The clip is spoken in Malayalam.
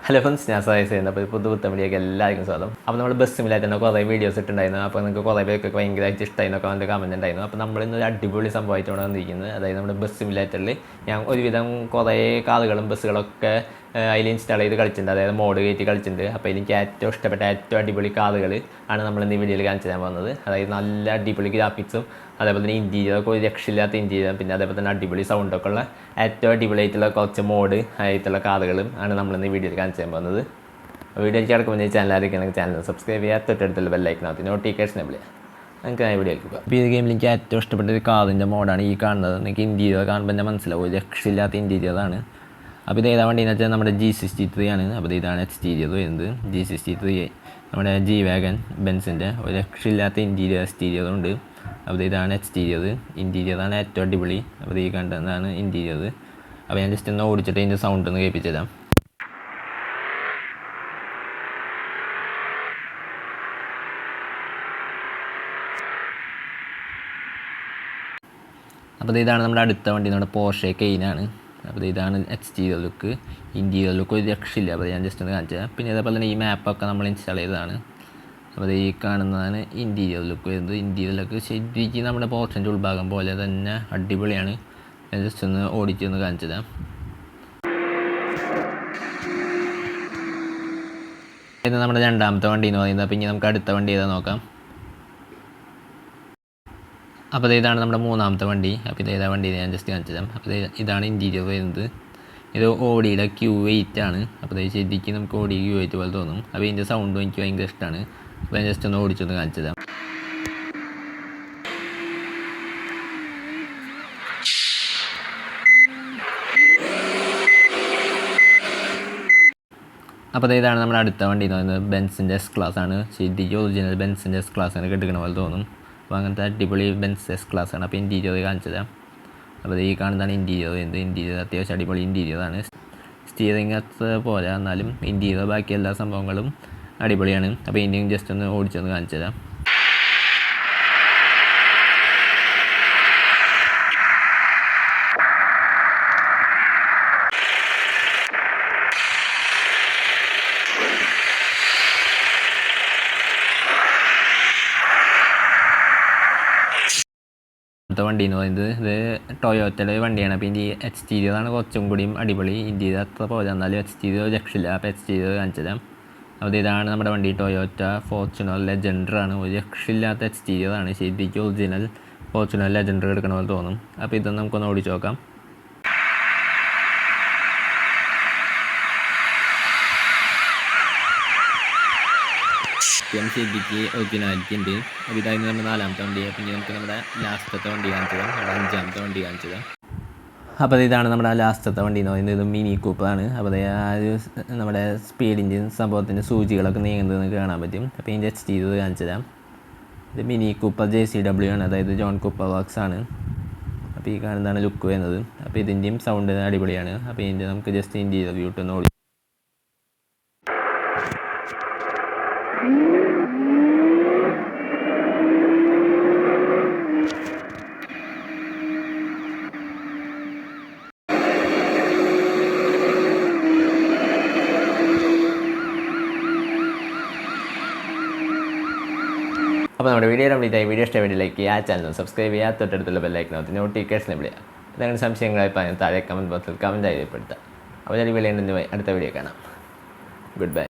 ഹലോ ഫ്രണ്ട്സ്, ഞാൻ സഹായിച്ചു ചെയ്യുന്നത്. അപ്പോൾ പുതുപുത്തൻ വീഡിയോക്ക് എല്ലാവർക്കും സ്വാഗതം. അപ്പോൾ നമ്മൾ ബസ് സിമിലായിട്ട് തന്നെ കുറേ വീഡിയോസ് ഇട്ടുണ്ടായിരുന്നു. അപ്പോൾ നിങ്ങൾക്ക് കുറേ പേർക്കൊക്കെ ഭയങ്കരമായിട്ട് ഇഷ്ടമായിരുന്നൊക്കെ അതിൻ്റെ കമൻറ്റ് ഉണ്ടായിരുന്നു. അപ്പോൾ നമ്മൾ ഇന്നൊരു അടിപൊളി സംഭവമായിട്ടാണ് വന്നിരിക്കുന്നത്. അതായത് നമ്മുടെ ബസ് സിമിലാറ്ററിൽ ഞാൻ ഒരുവിധം കുറേ കാറുകളും ബസ്സുകളൊക്കെ അതിൽ ഇൻസ്റ്റാൾ ചെയ്ത് കളിച്ചിട്ടുണ്ട്. അതായത് മോഡ് കയറ്റി കളിച്ചിട്ടുണ്ട്. അപ്പോൾ എനിക്ക് ഏറ്റവും ഇഷ്ടപ്പെട്ട ഏറ്റവും അടിപൊളി കാറുകൾ ആണ് നമ്മൾ ഇന്ന് വീഡിയോയിൽ കാണിച്ചു തരാൻ പോകുന്നത്. അതായത് നല്ല അടിപൊളി ഗ്രാഫിക്സും അതേപോലെ തന്നെ ഇൻറ്റീരിയറൊക്കെ ഒരു രക്ഷയില്ലാത്ത ഇൻറ്റീരിയർ, പിന്നെ അതേപോലെ തന്നെ അടിപൊളി സൗണ്ടൊക്കെ ഉള്ള ഏറ്റവും അടിപൊളിയായിട്ടുള്ള കുറച്ച് മോഡ് ആയിട്ടുള്ള കാറുകളും ആണ് നമ്മളിന്ന് വീഡിയോയിൽ കാണിച്ചു തരാൻ പോകുന്നത്. വീഡിയോയ്ക്ക് കിടക്കുമ്പോൾ ചാനൽ ആയിരിക്കും ചാനൽ സബ്സ്ക്രൈബ് ചെയ്യുക, തൊട്ടടുത്തുള്ള ബെല്ലൈക്കനകത്ത് നോട്ടിഫിക്കേഷൻ എബിൾ ചെയ്യുക. നമുക്ക് ആ വീഡിയോയിലേക്ക് പോകാം. അപ്പോൾ ഈ ഗെയിമിൽ എനിക്ക് ഏറ്റവും ഇഷ്ടപ്പെട്ട ഒരു കാറിൻ്റെ മോഡാണ് ഈ കാണുന്നത്. നിങ്ങൾക്ക് ഇൻറ്റീരിയർ കാണുമ്പോൾ തന്നെ മനസ്സിലാവും, ഒരു രക്ഷയില്ലാത്ത ഇൻറ്റീരിയറാണ്. അപ്പോൾ ഇത് ഏതാ വണ്ടിയെന്ന് വെച്ചാൽ നമ്മുടെ G63 ആണ്. അപ്പോൾ ഇതാണ് എക്സ്റ്റീരിയർ വരുന്നത്. G63 നമ്മുടെ ജി വാഗൻ ബെൻസിൻ്റെ ഒരു രക്ഷയില്ലാത്ത ഇൻറ്റീരിയർ എക്സ്റ്റീരിയറും ഉണ്ട്. അപ്പോൾ ഇതാണ് എക്സ്റ്റീരിയർ. ഇൻറ്റീരിയറാണ് ഏറ്റവും അടിപൊളി. അപ്പോൾ ഈ കണ്ടതാണ് ഇൻറ്റീരിയർ. അപ്പോൾ ഞാൻ ജസ്റ്റ് ഒന്ന് ഓടിച്ചിട്ട് ഇതിൻ്റെ സൗണ്ട് ഒന്ന് കേൾപ്പിച്ചു തരാം. അപ്പോൾ ഇതാണ് നമ്മുടെ അടുത്ത വണ്ടി, നമ്മുടെ പോർഷെ കെയിനാണ്. അപ്പോൾ ഇതാണ് എക്സ്റ്റീരിയർ ലുക്ക്. ഇൻറ്റീരിയർ ലുക്ക് ഒരു രക്ഷയില്ല. അപ്പോൾ ഞാൻ ജസ്റ്റ് ഒന്ന് കാണിച്ചു തരാം. പിന്നെ അതേപോലെ തന്നെ ഈ മാപ്പൊക്കെ നമ്മൾ ഇൻസ്റ്റാൾ ചെയ്തതാണ്. അപ്പോൾ ഈ കാണുന്നതാണ് ഇൻറ്റീരിയർ ലുക്ക് വരുന്നത്. ഇൻറ്റീരിയർ ലുക്ക് ശരിക്കും നമ്മുടെ പോർഷൻ്റെ ഉൾഭാഗം പോലെ തന്നെ അടിപൊളിയാണ്. ഞാൻ ജസ്റ്റ് ഒന്ന് ഓടിച്ചൊന്ന് കാണിച്ചു തരാം. ഇത് നമ്മുടെ രണ്ടാമത്തെ വണ്ടി എന്ന് പറയുന്നത്. അപ്പോൾ ഇനി നമുക്ക് അടുത്ത വണ്ടി ഏതാ നോക്കാം. അപ്പോൾ ഇതാണ് നമ്മുടെ മൂന്നാമത്തെ വണ്ടി. അപ്പോൾ ഇതേതാ വണ്ടി ഞാൻ ജസ്റ്റ് കാണിച്ചു തരാം. അപ്പോൾ ഇതാണ് ഇൻറ്റീരിയർ വരുന്നത്. ഇത് ഓഡിയുടെ Q8 ആണ്. അപ്പോൾ ശരിക്കും നമുക്ക് ഓടി Q8 പോലെ തോന്നും. അപ്പോൾ ഇതിൻ്റെ സൗണ്ടും എനിക്ക് ഭയങ്കര ഇഷ്ടമാണ്. അപ്പോൾ ഞാൻ ജസ്റ്റ് ഒന്ന് ഓടിച്ചൊന്ന് കാണിച്ചു തരാം. അപ്പോൾ ഇതാണ് നമ്മുടെ അടുത്ത വണ്ടി എന്ന് പറയുന്നത്. ബെൻസിൻ്റെ S ക്ലാസ് ആണ്. ശരിക്കും ഒറിജിനൽ ബെൻസിൻ്റെ S ക്ലാസ് ആണ് കിട്ടുന്ന പോലെ തോന്നും. അപ്പോൾ അങ്ങനത്തെ അടിപൊളി ബെൻസ് S ക്ലാസ് ആണ്. അപ്പോൾ ഇൻറ്റീരിയർ കാണിച്ചു തരാം. അപ്പോൾ ഈ കാണുന്നതാണ് ഇൻറ്റീരിയർ വരുന്നത്. ഇൻറ്റീരിയർ അത്യാവശ്യം അടിപൊളി ഇൻറ്റീരിയറാണ്. സ്റ്റിയറിംഗ് അത്ര പോരാ, എന്നാലും ഇൻറ്റീരിയർ ബാക്കി എല്ലാ സംഭവങ്ങളും അടിപൊളിയാണ്. അപ്പോൾ ഇതിൻ്റെയും ജസ്റ്റ് ഒന്ന് ഓടിച്ചൊന്ന് കാണിച്ചു തരാം. അടുത്ത വണ്ടി എന്ന് പറയുന്നത് ഇത് ടൊയോറ്റയുടെ വണ്ടിയാണ്. അപ്പോൾ ഇതിൻ്റെ എക്സ്റ്റീരിയറാണ് കുറച്ചും കൂടിയും അടിപൊളി. ഇൻറ്റീരിയർ അത്ര പോരാ, എന്നാലും എക്സ്റ്റീരിയർ രക്ഷയില്ല. അപ്പോൾ എക്സ്റ്റീരിയർ കാണിച്ചു തരാം. അപ്പോൾ ഇതാണ് നമ്മുടെ വണ്ടി, ടൊയോറ്റ ഫോർച്യൂണർ ലെജൻഡർ ആണ്. ഒരു രക്ഷയില്ലാത്ത എക്സ്റ്റീരിയറാണ്. ശരിക്കും ഒറിജിനൽ ഫോർച്യൂണർ ലെജൻഡർ എടുക്കണ പോലെ തോന്നും. അപ്പോൾ ഇതൊന്ന് നമുക്കൊന്ന് ഓടിച്ച് നോക്കാം. ശരിക്ക് ഒറിജിനാലിറ്റി ഉണ്ട്. അപ്പോൾ ഇതായിരുന്നു നമ്മുടെ നാലാമത്തെ വണ്ടി. പിന്നെ നമുക്ക് നമ്മുടെ ലാസ്റ്റത്തെ വണ്ടി കാണിച്ചു തരാം. നമ്മുടെ അഞ്ചാമത്തെ വണ്ടി കാണിച്ചു തരാം. അപ്പോൾ ഇതാണ് നമ്മുടെ ലാസ്റ്റത്തെ വണ്ടി എന്ന് പറയുന്നത്. ഇത് മിനി കൂപ്പറാണ്. അപ്പോൾ ആ ഒരു നമ്മുടെ സ്പീഡിൻ്റെ സംഭവത്തിൻ്റെ സൂചികളൊക്കെ നീങ്ങുന്നതെന്ന് കാണാൻ പറ്റും. അപ്പോൾ ഇതിൻ്റെ എക്സ്റ്റീരിയർ കാണിച്ചു തരാം. ഇത് മിനി കൂപ്പർ JCW ആണ്, അതായത് ജോൺ കൂപ്പർ വർക്ക്സ് ആണ്. അപ്പോൾ ഈ കാണുന്നതാണ് ലുക്ക് വരുന്നത്. അപ്പോൾ ഇതിൻ്റെയും സൗണ്ട് അടിപൊളിയാണ്. അപ്പോൾ ഇതിൻ്റെ നമുക്ക് ജസ്റ്റ് ഇൻറ്റീരിയർ വ്യൂ ഇട്ടൊന്ന് ഓടി. അപ്പോൾ നമ്മുടെ വീഡിയോ കംപ്ലീറ്റ് ആയി. വീഡിയോ ഇഷ്ടമായി ലൈക്ക് ചെയ്യുക, ചാനൽ സബ്സ്ക്രൈബ് ചെയ്യുക, തൊട്ടടുത്തുള്ള ബെല്ലൈക്കനകത്ത് നോട്ടിഫിക്കേഷൻ എബിൾ ചെയ്യുക. എന്തെങ്കിലും സംശയങ്ങളായി താഴെ കമൻറ്റ് ബോക്സിൽ കമൻറ്റ് രേഖപ്പെടുത്തുക. അപ്പോൾ ഞാൻ വീഡിയോ അടുത്ത വീഡിയോ കാണാം. Good bye.